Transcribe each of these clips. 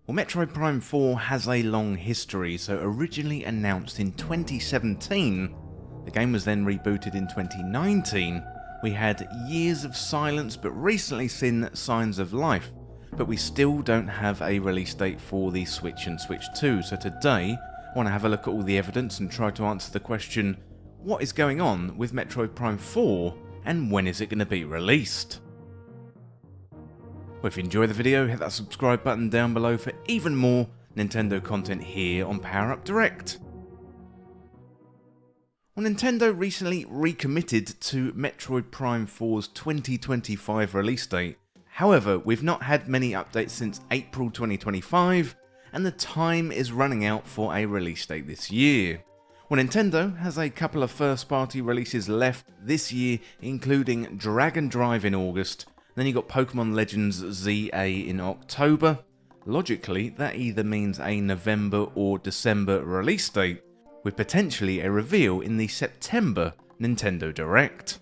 Well, Metroid Prime 4 has a long history, so originally announced in 2017, the game was then rebooted in 2019, we had years of silence but recently seen signs of life, but we still don't have a release date for the Switch and Switch 2, so today I want to have a look at all the evidence and try to answer the question, what is going on with Metroid Prime 4 and when is it going to be released? Well, if you enjoy the video, hit that subscribe button down below for even more Nintendo content here on Power Up Direct. Well, Nintendo recently recommitted to Metroid Prime 4's 2025 release date. However, we've not had many updates since April 2025, and the time is running out for a release date this year. Well, Nintendo has a couple of first-party releases left this year, including Dragon Drive in August. Then you got Pokemon Legends ZA in October. Logically, that either means a November or December release date, with potentially a reveal in the September Nintendo Direct.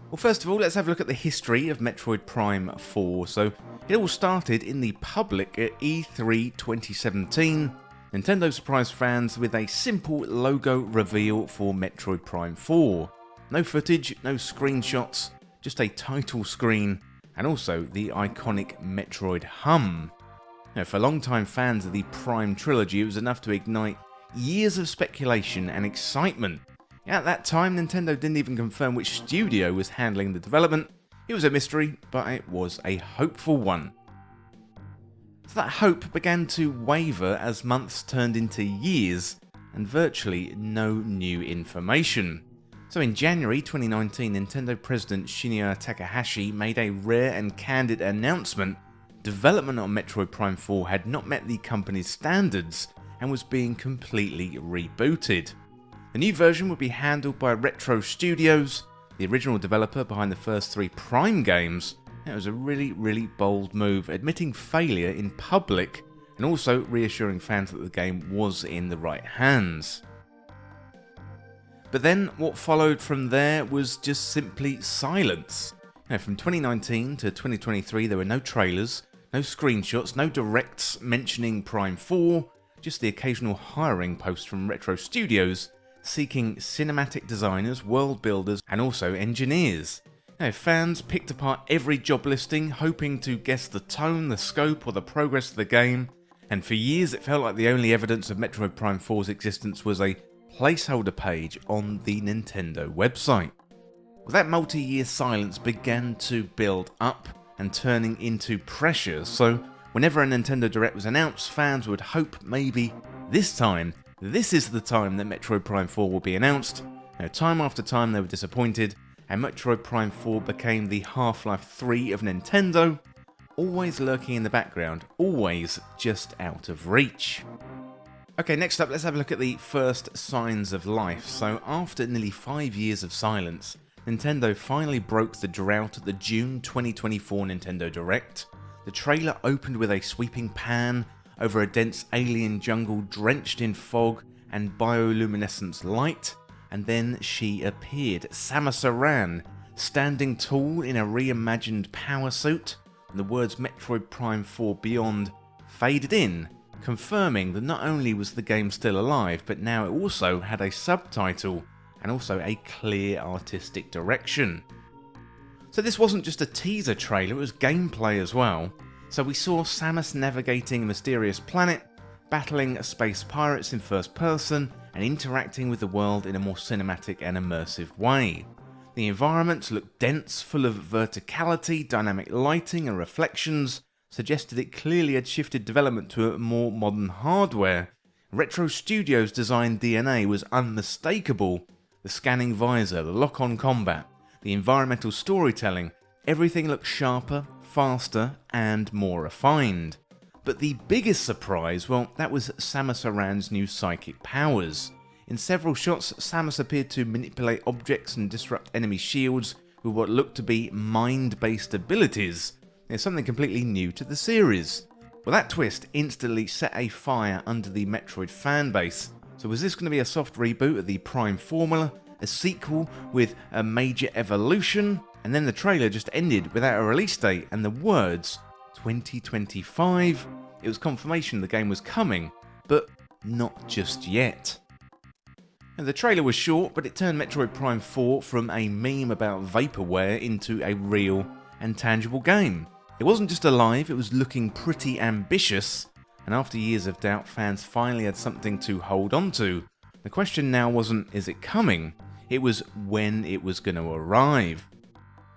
Well, first of all, let's have a look at the history of Metroid Prime 4. So, it all started in the public at E3 2017. Nintendo surprised fans with a simple logo reveal for Metroid Prime 4. No footage, no screenshots, just a title screen, and also the iconic Metroid hum. Now, for long-time fans of the Prime trilogy, it was enough to ignite years of speculation and excitement. At that time, Nintendo didn't even confirm which studio was handling the development. It was a mystery, but it was a hopeful one. So that hope began to waver as months turned into years, and virtually no new information. So in January 2019, Nintendo President Shinya Takahashi made a rare and candid announcement. Development on Metroid Prime 4 had not met the company's standards and was being completely rebooted. The new version would be handled by Retro Studios, the original developer behind the first 3 Prime games. It was a really bold move, admitting failure in public and also reassuring fans that the game was in the right hands. But then what followed from there was just simply silence. Now, from 2019 to 2023 there were no trailers, no screenshots, no directs mentioning Prime 4, just the occasional hiring post from Retro Studios seeking cinematic designers, world builders and also engineers. Now, fans picked apart every job listing hoping to guess the tone, the scope or the progress of the game, and for years it felt like the only evidence of Metroid Prime 4's existence was a placeholder page on the Nintendo website. Well, that multi-year silence began to build up and turning into pressure, so whenever a Nintendo Direct was announced, fans would hope maybe this time, this is the time that Metroid Prime 4 will be announced. Now, time after time they were disappointed, and Metroid Prime 4 became the Half-Life 3 of Nintendo, always lurking in the background, always just out of reach. Okay, next up, let's have a look at the first signs of life. So, after nearly 5 years of silence, Nintendo finally broke the drought at the June 2024 Nintendo Direct. The trailer opened with a sweeping pan over a dense alien jungle drenched in fog and bioluminescence light, and then she appeared, Samus Aran, standing tall in a reimagined power suit, and the words Metroid Prime 4 Beyond faded in, confirming that not only was the game still alive, but now it also had a subtitle and also a clear artistic direction. So this wasn't just a teaser trailer, it was gameplay as well. So we saw Samus navigating a mysterious planet, battling space pirates in first person, and interacting with the world in a more cinematic and immersive way. The environments looked dense, full of verticality, dynamic lighting and reflections, suggested it clearly had shifted development to a more modern hardware. Retro Studios' design DNA was unmistakable. The scanning visor, the lock-on combat, the environmental storytelling, everything looked sharper, faster and more refined. But the biggest surprise, well, that was Samus Aran's new psychic powers. In several shots, Samus appeared to manipulate objects and disrupt enemy shields with what looked to be mind-based abilities. It's something completely new to the series. Well, that twist instantly set a fire under the Metroid fanbase. So was this going to be a soft reboot of the Prime formula, a sequel with a major evolution? And then the trailer just ended without a release date and the words 2025. it was confirmation the game was coming, but not just yet. And the trailer was short, but it turned Metroid Prime 4 from a meme about vaporware into a real and tangible game. It wasn't just alive, it was looking pretty ambitious, and after years of doubt, fans finally had something to hold on to. The question now wasn't, is it coming? It was when it was going to arrive.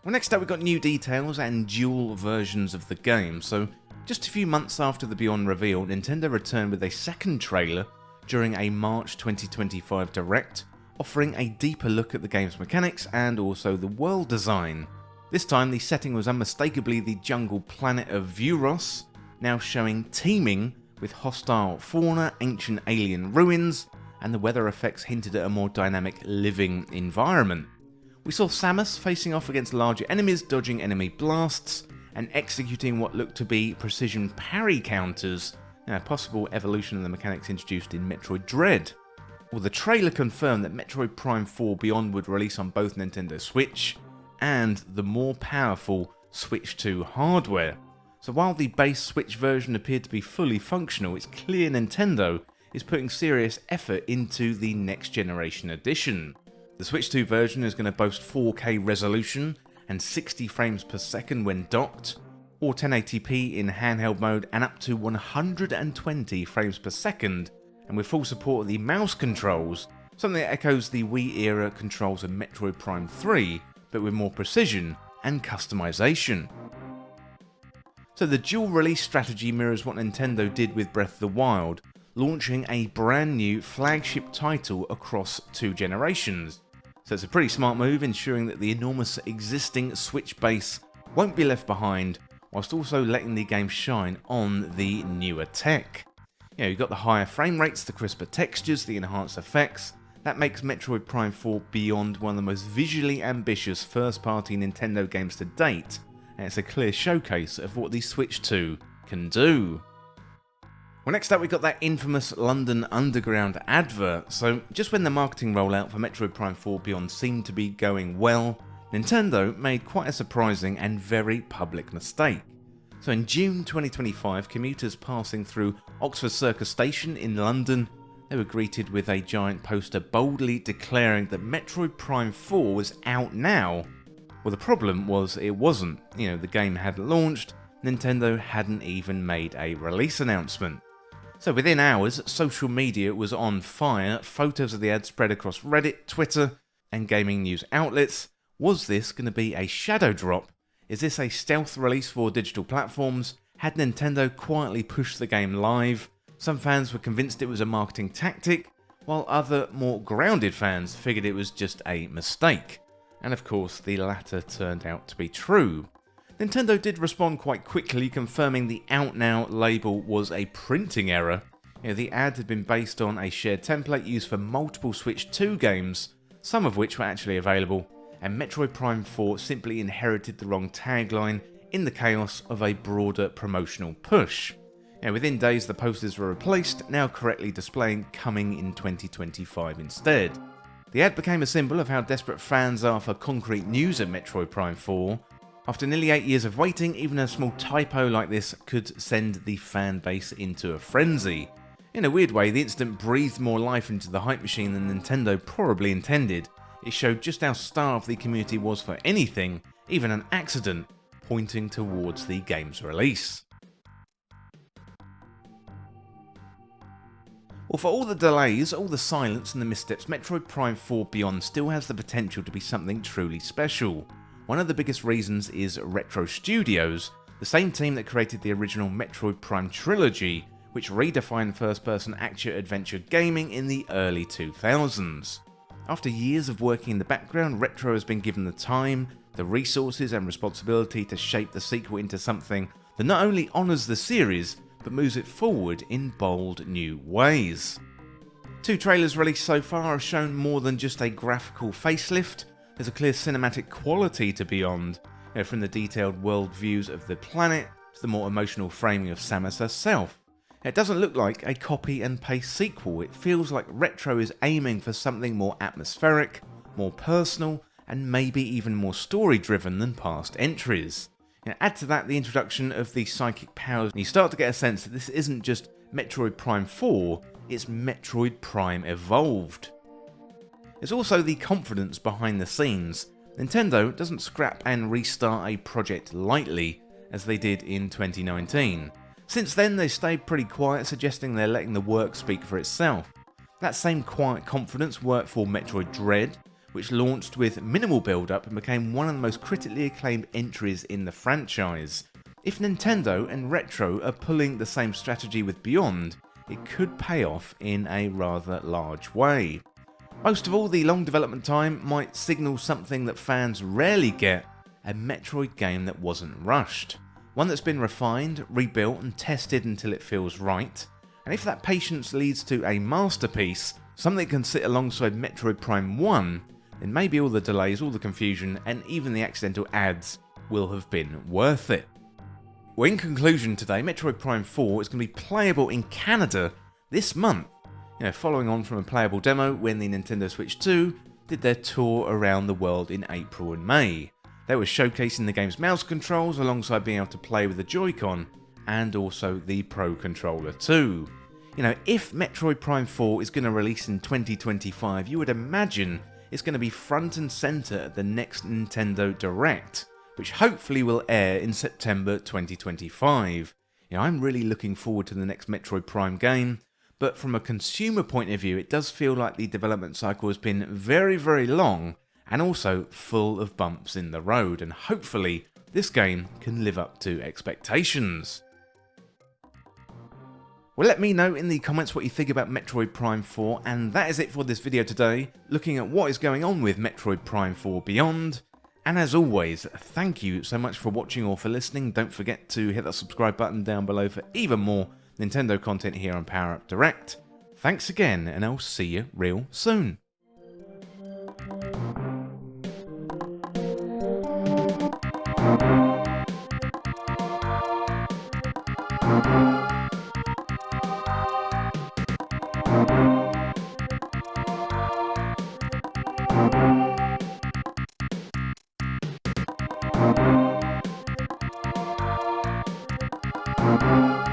Well, next up we got new details and dual versions of the game. So just a few months after the Beyond reveal, Nintendo returned with a second trailer during a March 2025 Direct, offering a deeper look at the game's mechanics and also the world design. This time the setting was unmistakably the jungle planet of Vuros, now showing teeming with hostile fauna, ancient alien ruins, and the weather effects hinted at a more dynamic living environment. We saw Samus facing off against larger enemies, dodging enemy blasts, and executing what looked to be precision parry counters, a possible evolution of the mechanics introduced in Metroid Dread. Well, the trailer confirmed that Metroid Prime 4 Beyond would release on both Nintendo Switch and the more powerful Switch 2 hardware. So while the base Switch version appeared to be fully functional, it's clear Nintendo is putting serious effort into the next generation edition. The Switch 2 version is going to boast 4K resolution and 60 frames per second when docked, or 1080p in handheld mode and up to 120 frames per second, and with full support of the mouse controls, something that echoes the Wii era controls of Metroid Prime 3, but with more precision and customization. So the dual release strategy mirrors what Nintendo did with Breath of the Wild, launching a brand new flagship title across 2 generations. So it's a pretty smart move, ensuring that the enormous existing Switch base won't be left behind, whilst also letting the game shine on the newer tech. You've got the higher frame rates, the crisper textures, the enhanced effects. That makes Metroid Prime 4 Beyond one of the most visually ambitious first-party Nintendo games to date, and it's a clear showcase of what the Switch 2 can do. Well, next up we got that infamous London Underground advert. So just when the marketing rollout for Metroid Prime 4 Beyond seemed to be going well, Nintendo made quite a surprising and very public mistake. So in June 2025, commuters passing through Oxford Circus Station in London, they were greeted with a giant poster boldly declaring that Metroid Prime 4 was out now. Well, the problem was it wasn't. The game hadn't launched, Nintendo hadn't even made a release announcement. So within hours, social media was on fire, photos of the ad spread across Reddit, Twitter, and gaming news outlets. Was this going to be a shadow drop? Is this a stealth release for digital platforms? Had Nintendo quietly pushed the game live? Some fans were convinced it was a marketing tactic, while other, more grounded fans figured it was just a mistake. And of course, the latter turned out to be true. Nintendo did respond quite quickly, confirming the Out Now label was a printing error. The ad had been based on a shared template used for multiple Switch 2 games, some of which were actually available, and Metroid Prime 4 simply inherited the wrong tagline in the chaos of a broader promotional push. Within days the posters were replaced, now correctly displaying coming in 2025 instead. The ad became a symbol of how desperate fans are for concrete news at Metroid Prime 4. After nearly 8 years of waiting, even a small typo like this could send the fan base into a frenzy. In a weird way, the incident breathed more life into the hype machine than Nintendo probably intended. It showed just how starved the community was for anything, even an accident, pointing towards the game's release. Well, for all the delays, all the silence and the missteps, Metroid Prime 4 Beyond still has the potential to be something truly special. One of the biggest reasons is Retro Studios, the same team that created the original Metroid Prime trilogy, which redefined first-person action-adventure gaming in the early 2000s. After years of working in the background, Retro has been given the time, the resources and responsibility to shape the sequel into something that not only honours the series, but moves it forward in bold new ways. 2 trailers released so far have shown more than just a graphical facelift. There's a clear cinematic quality to Beyond, from the detailed world views of the planet to the more emotional framing of Samus herself. It doesn't look like a copy and paste sequel. It feels like Retro is aiming for something more atmospheric, more personal, and maybe even more story driven than past entries. Add to that the introduction of the psychic powers, and you start to get a sense that this isn't just Metroid Prime 4, it's Metroid Prime Evolved. There's also the confidence behind the scenes. Nintendo doesn't scrap and restart a project lightly, as they did in 2019. Since then, they stayed pretty quiet, suggesting they're letting the work speak for itself. That same quiet confidence worked for Metroid Dread, which launched with minimal build-up and became one of the most critically acclaimed entries in the franchise. If Nintendo and Retro are pulling the same strategy with Beyond, it could pay off in a rather large way. Most of all, the long development time might signal something that fans rarely get: a Metroid game that wasn't rushed. One that's been refined, rebuilt and tested until it feels right. And if that patience leads to a masterpiece, something that can sit alongside Metroid Prime 1, then maybe all the delays, all the confusion, and even the accidental ads will have been worth it. Well, in conclusion today, Metroid Prime 4 is going to be playable in Canada this month, following on from a playable demo when the Nintendo Switch 2 did their tour around the world in April and May. They were showcasing the game's mouse controls alongside being able to play with the Joy-Con and also the Pro Controller too. If Metroid Prime 4 is going to release in 2025, you would imagine it's going to be front and centre at the next Nintendo Direct, which hopefully will air in September 2025. I'm really looking forward to the next Metroid Prime game, but from a consumer point of view, it does feel like the development cycle has been very, very long and also full of bumps in the road, and hopefully this game can live up to expectations. Well, let me know in the comments what you think about Metroid Prime 4, and that is it for this video today, looking at what is going on with Metroid Prime 4 Beyond. And as always, thank you so much for watching or for listening. Don't forget to hit that subscribe button down below for even more Nintendo content here on Power Up Direct. Thanks again, and I'll see you real soon. Thank you.